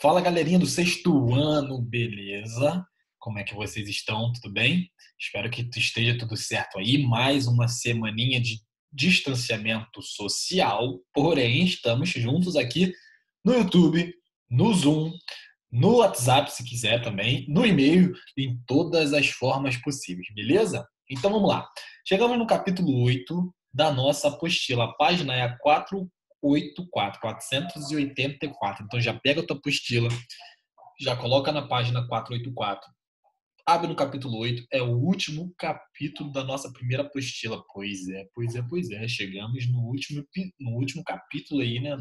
Fala, galerinha do sexto ano, beleza? Como é que vocês estão? Tudo bem? Espero que esteja tudo certo aí. Mais uma semaninha de distanciamento social, porém estamos juntos aqui no YouTube, no Zoom, no WhatsApp, se quiser também, no e-mail, em todas as formas possíveis, beleza? Então vamos lá. Chegamos no capítulo 8 da nossa apostila. A página é a 484. Então já pega a tua apostila, já coloca na página 484, abre no capítulo 8, é o último capítulo da nossa primeira apostila. Pois é. Chegamos no último capítulo aí, né?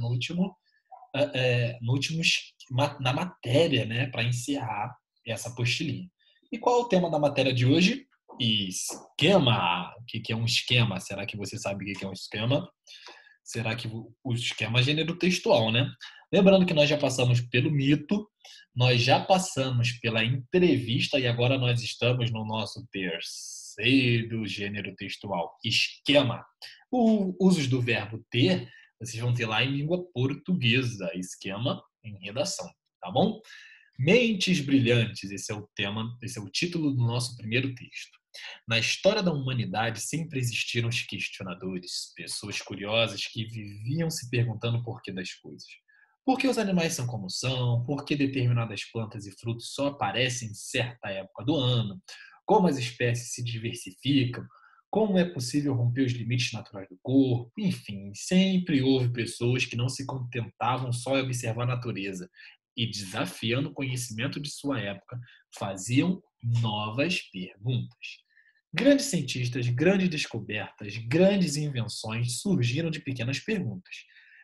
Na matéria, né? Para encerrar essa apostilinha. E qual é o tema da matéria de hoje? Esquema. O que é um esquema? Será que você sabe o que é um esquema? Será que o esquema é gênero textual, né? Lembrando que nós já passamos pelo mito, nós já passamos pela entrevista e agora nós estamos no nosso terceiro gênero textual, esquema. Os usos do verbo ter, vocês vão ter lá em língua portuguesa, esquema em redação, tá bom? Mentes brilhantes, esse é o tema, esse é o título do nosso primeiro texto. Na história da humanidade sempre existiram os questionadores, pessoas curiosas que viviam se perguntando o porquê das coisas. Por que os animais são como são? Por que determinadas plantas e frutos só aparecem em certa época do ano? Como as espécies se diversificam? Como é possível romper os limites naturais do corpo? Enfim, sempre houve pessoas que não se contentavam só em observar a natureza e, desafiando o conhecimento de sua época, faziam novas perguntas. Grandes cientistas, grandes descobertas, grandes invenções surgiram de pequenas perguntas.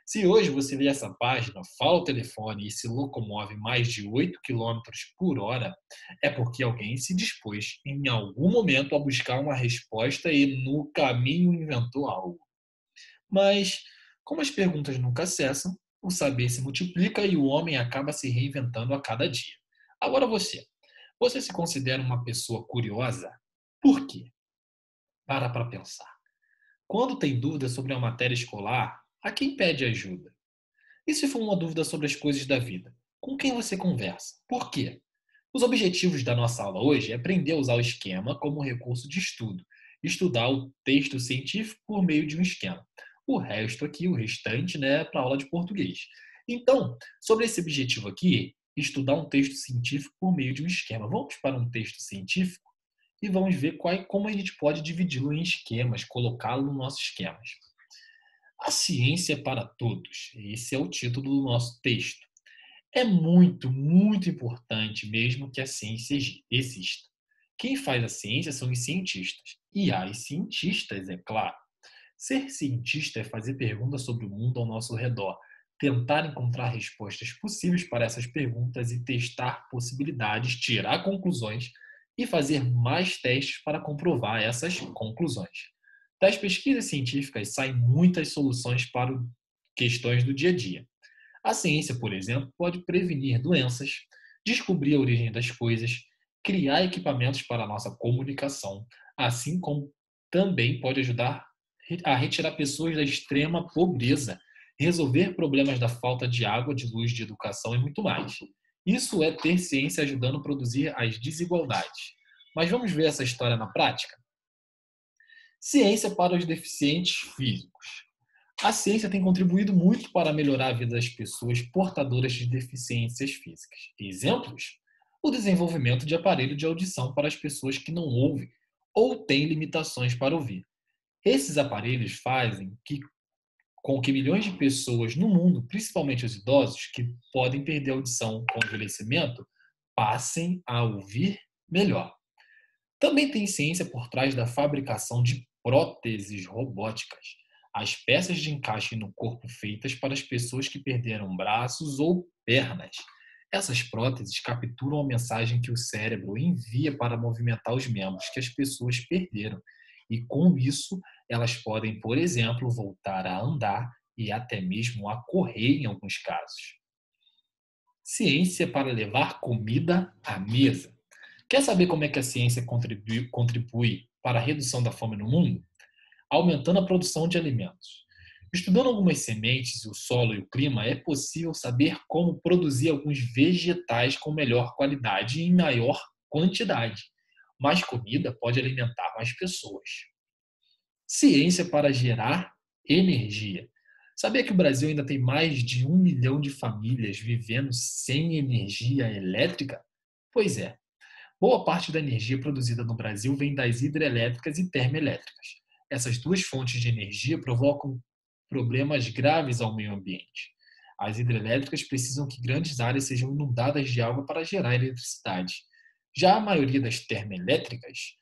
Se hoje você lê essa página, fala o telefone e se locomove mais de 8 quilômetros por hora, é porque alguém se dispôs em algum momento a buscar uma resposta e no caminho inventou algo. Mas, como as perguntas nunca cessam, o saber se multiplica e o homem acaba se reinventando a cada dia. Agora você se considera uma pessoa curiosa? Por quê? Para pensar. Quando tem dúvida sobre uma matéria escolar, a quem pede ajuda? E se for uma dúvida sobre as coisas da vida? Com quem você conversa? Por quê? Os objetivos da nossa aula hoje é aprender a usar o esquema como recurso de estudo, estudar o texto científico por meio de um esquema. O resto aqui, o restante, né, é para aula de português. Então, sobre esse objetivo aqui, estudar um texto científico por meio de um esquema. Vamos para um texto científico e vamos ver como a gente pode dividi-lo em esquemas, colocá-lo nos nossos esquemas. A ciência é para todos. Esse é o título do nosso texto. É muito, muito importante mesmo que a ciência exista. Quem faz a ciência são os cientistas. E há os cientistas, é claro. Ser cientista é fazer perguntas sobre o mundo ao nosso redor, tentar encontrar respostas possíveis para essas perguntas e testar possibilidades, tirar conclusões e fazer mais testes para comprovar essas conclusões. Das pesquisas científicas saem muitas soluções para questões do dia a dia. A ciência, por exemplo, pode prevenir doenças, descobrir a origem das coisas, criar equipamentos para a nossa comunicação, assim como também pode ajudar a retirar pessoas da extrema pobreza, resolver problemas da falta de água, de luz, de educação e muito mais. Isso é ter ciência ajudando a produzir as desigualdades. Mas vamos ver essa história na prática? Ciência para os deficientes físicos. A ciência tem contribuído muito para melhorar a vida das pessoas portadoras de deficiências físicas. Exemplos? O desenvolvimento de aparelho de audição para as pessoas que não ouvem ou têm limitações para ouvir. Esses aparelhos fazem com que milhões de pessoas no mundo, principalmente os idosos, que podem perder a audição com o envelhecimento, passem a ouvir melhor. Também tem ciência por trás da fabricação de próteses robóticas, as peças de encaixe no corpo feitas para as pessoas que perderam braços ou pernas. Essas próteses capturam a mensagem que o cérebro envia para movimentar os membros que as pessoas perderam. E com isso, elas podem, por exemplo, voltar a andar e até mesmo a correr em alguns casos. Ciência para levar comida à mesa. Quer saber como é que a ciência contribui para a redução da fome no mundo? Aumentando a produção de alimentos. Estudando algumas sementes, o solo e o clima, é possível saber como produzir alguns vegetais com melhor qualidade e em maior quantidade. Mais comida pode alimentar mais pessoas. Ciência para gerar energia. Sabia que o Brasil ainda tem mais de 1 milhão de famílias vivendo sem energia elétrica? Pois é, boa parte da energia produzida no Brasil vem das hidrelétricas e termoelétricas. Essas duas fontes de energia provocam problemas graves ao meio ambiente. As hidrelétricas precisam que grandes áreas sejam inundadas de água para gerar eletricidade. Já a maioria das termoelétricas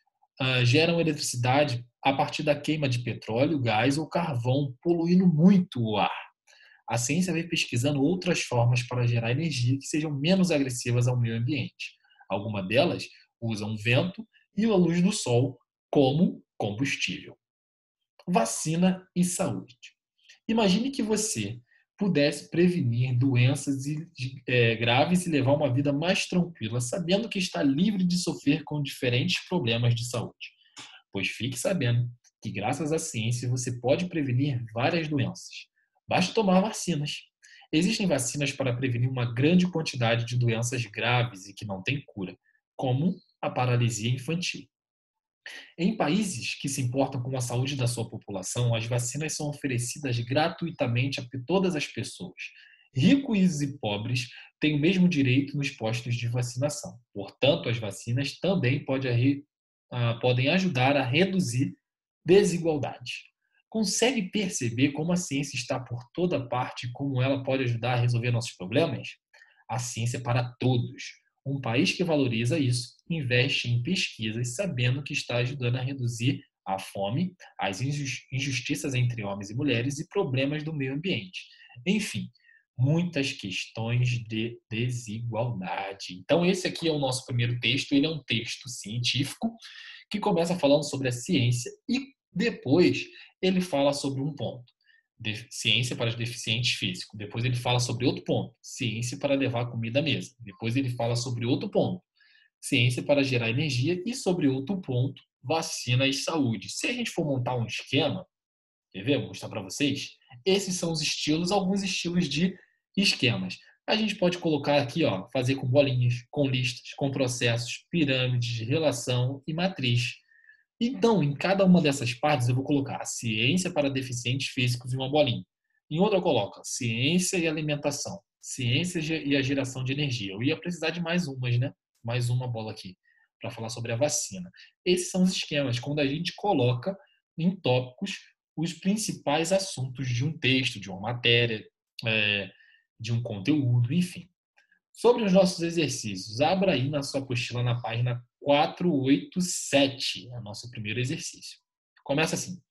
geram eletricidade a partir da queima de petróleo, gás ou carvão, poluindo muito o ar. A ciência vem pesquisando outras formas para gerar energia que sejam menos agressivas ao meio ambiente. Algumas delas usam o vento e a luz do sol como combustível. Vacina e saúde. Imagine que você pudesse prevenir doenças graves e levar uma vida mais tranquila, sabendo que está livre de sofrer com diferentes problemas de saúde. Pois fique sabendo que, graças à ciência, você pode prevenir várias doenças. Basta tomar vacinas. Existem vacinas para prevenir uma grande quantidade de doenças graves e que não têm cura, como a paralisia infantil. Em países que se importam com a saúde da sua população, as vacinas são oferecidas gratuitamente a todas as pessoas. Ricos e pobres têm o mesmo direito nos postos de vacinação. Portanto, as vacinas também podem ajudar a reduzir desigualdades. Consegue perceber como a ciência está por toda parte e como ela pode ajudar a resolver nossos problemas? A ciência é para todos. Um país que valoriza isso investe em pesquisas sabendo que está ajudando a reduzir a fome, as injustiças entre homens e mulheres e problemas do meio ambiente. Enfim, muitas questões de desigualdade. Então, esse aqui é o nosso primeiro texto. Ele é um texto científico que começa falando sobre a ciência e depois ele fala sobre um ponto. Ciência para os deficientes físicos. Depois ele fala sobre outro ponto, ciência para levar comida à mesa. Depois ele fala sobre outro ponto, ciência para gerar energia e sobre outro ponto, vacina e saúde. Se a gente for montar um esquema, quer ver? Vou mostrar para vocês. Esses são os estilos, alguns estilos de esquemas. A gente pode colocar aqui, ó, fazer com bolinhas, com listas, com processos, pirâmides, relação e matriz. Então, em cada uma dessas partes, eu vou colocar ciência para deficientes físicos em uma bolinha. Em outra, eu coloco ciência e alimentação, ciência e a geração de energia. Eu ia precisar de mais umas, né? Mais uma bola aqui, para falar sobre a vacina. Esses são os esquemas, quando a gente coloca em tópicos os principais assuntos de um texto, de uma matéria, de um conteúdo, enfim. Sobre os nossos exercícios, abra aí na sua apostila na página 487, é o nosso primeiro exercício. Começa assim.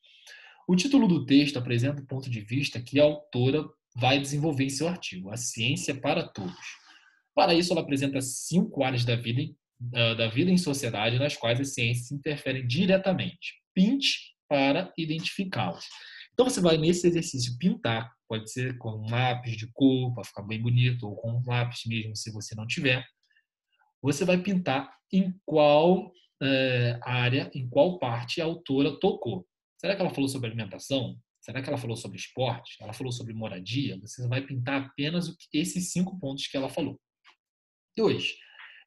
O título do texto apresenta o ponto de vista que a autora vai desenvolver em seu artigo, A Ciência para Todos. Para isso, ela apresenta 5 áreas da vida em sociedade nas quais as ciências interferem diretamente. Pinte para identificá-las. Então, você vai nesse exercício pintar, pode ser com um lápis de cor, para ficar bem bonito, ou com um lápis mesmo, se você não tiver. Você vai pintar em qual área, em qual parte a autora tocou. Será que ela falou sobre alimentação? Será que ela falou sobre esporte? Ela falou sobre moradia? Você vai pintar apenas esses 5 pontos que ela falou. 2.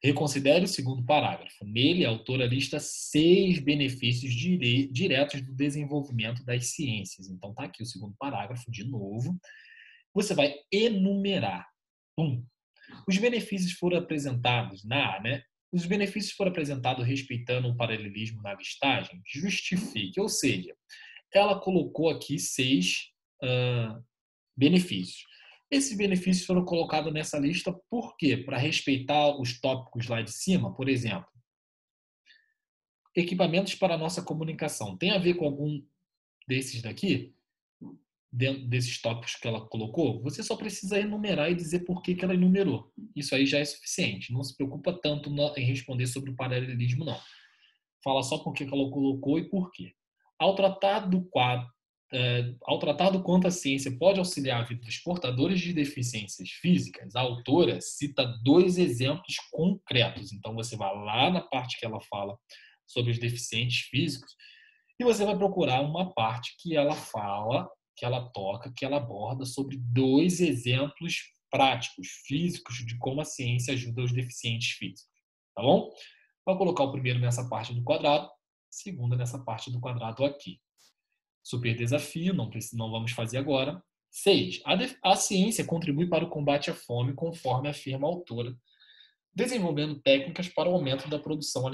Reconsidere o segundo parágrafo. Nele, a autora lista 6 benefícios diretos do desenvolvimento das ciências. Então, está aqui o segundo parágrafo, de novo. Você vai enumerar. 1. Os benefícios foram apresentados os benefícios foram apresentados respeitando o paralelismo na listagem? Justifique. Ou seja, ela colocou aqui 6 benefícios. Esses benefícios foram colocados nessa lista por quê? Para respeitar os tópicos lá de cima, por exemplo. Equipamentos para a nossa comunicação. Tem a ver com algum desses daqui? Dentro desses tópicos que ela colocou? Você só precisa enumerar e dizer por que ela enumerou. Isso aí já é suficiente. Não se preocupa tanto em responder sobre o paralelismo, não. Fala só por que ela colocou e por quê. Ao tratar do quanto a ciência pode auxiliar a vida dos portadores de deficiências físicas, a autora cita 2 exemplos concretos. Então, você vai lá na parte que ela fala sobre os deficientes físicos e você vai procurar uma parte que ela fala que ela toca, que ela aborda sobre 2 exemplos práticos, físicos, de como a ciência ajuda os deficientes físicos, tá bom? Vou colocar o primeiro nessa parte do quadrado, segundo nessa parte do quadrado aqui. Super desafio, não vamos fazer agora. 6. A ciência contribui para o combate à fome, conforme afirma a autora, desenvolvendo técnicas para o aumento da produção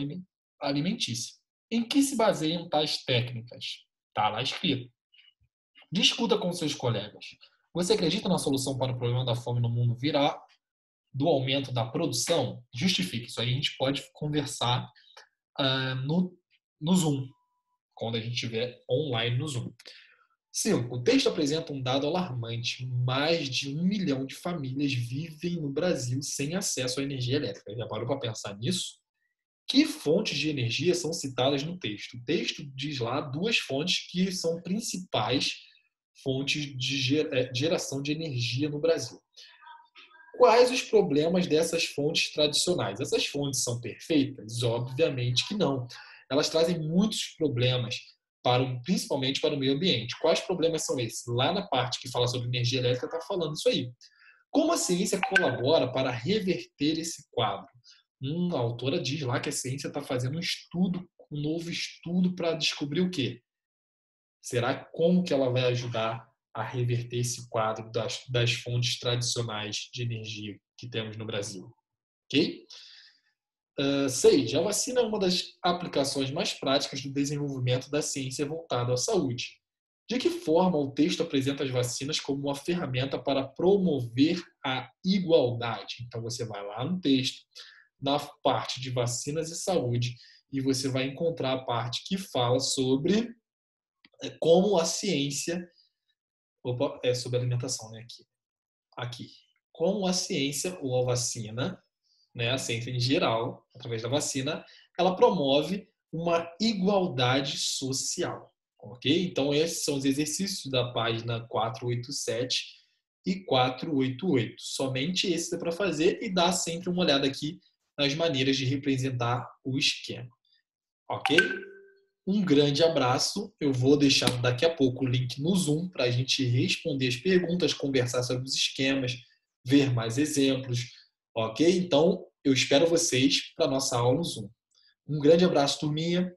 alimentícia. Em que se baseiam tais técnicas? Está lá escrito. Discuta com seus colegas. Você acredita na solução para o problema da fome no mundo virá do aumento da produção? Justifique. Isso aí a gente pode conversar no Zoom, quando a gente estiver online no Zoom. 5. O texto apresenta um dado alarmante. Mais de 1 milhão de famílias vivem no Brasil sem acesso à energia elétrica. Já parou para pensar nisso? Que fontes de energia são citadas no texto? O texto diz lá 2 fontes que são principais fontes de geração de energia no Brasil. Quais os problemas dessas fontes tradicionais? Essas fontes são perfeitas? Obviamente que não. Elas trazem muitos problemas, principalmente para o meio ambiente. Quais problemas são esses? Lá na parte que fala sobre energia elétrica está falando isso aí. Como a ciência colabora para reverter esse quadro? A autora diz lá que a ciência está fazendo um novo estudo para descobrir o quê? Será como que ela vai ajudar a reverter esse quadro das fontes tradicionais de energia que temos no Brasil? Ok? 6. A vacina é uma das aplicações mais práticas do desenvolvimento da ciência voltada à saúde. De que forma o texto apresenta as vacinas como uma ferramenta para promover a igualdade? Então, você vai lá no texto, na parte de vacinas e saúde, e você vai encontrar a parte que fala sobre como a ciência... sobre alimentação, né? Aqui. Como a ciência ou a vacina, né, a ciência em geral, através da vacina, ela promove uma igualdade social. Ok? Então, esses são os exercícios da página 487 e 488. Somente esse é para fazer e dá sempre uma olhada aqui nas maneiras de representar o esquema. Ok? Um grande abraço. Eu vou deixar daqui a pouco o link no Zoom para a gente responder as perguntas, conversar sobre os esquemas, ver mais exemplos. Ok? Então, eu espero vocês para a nossa aula no Zoom. Um grande abraço, turminha.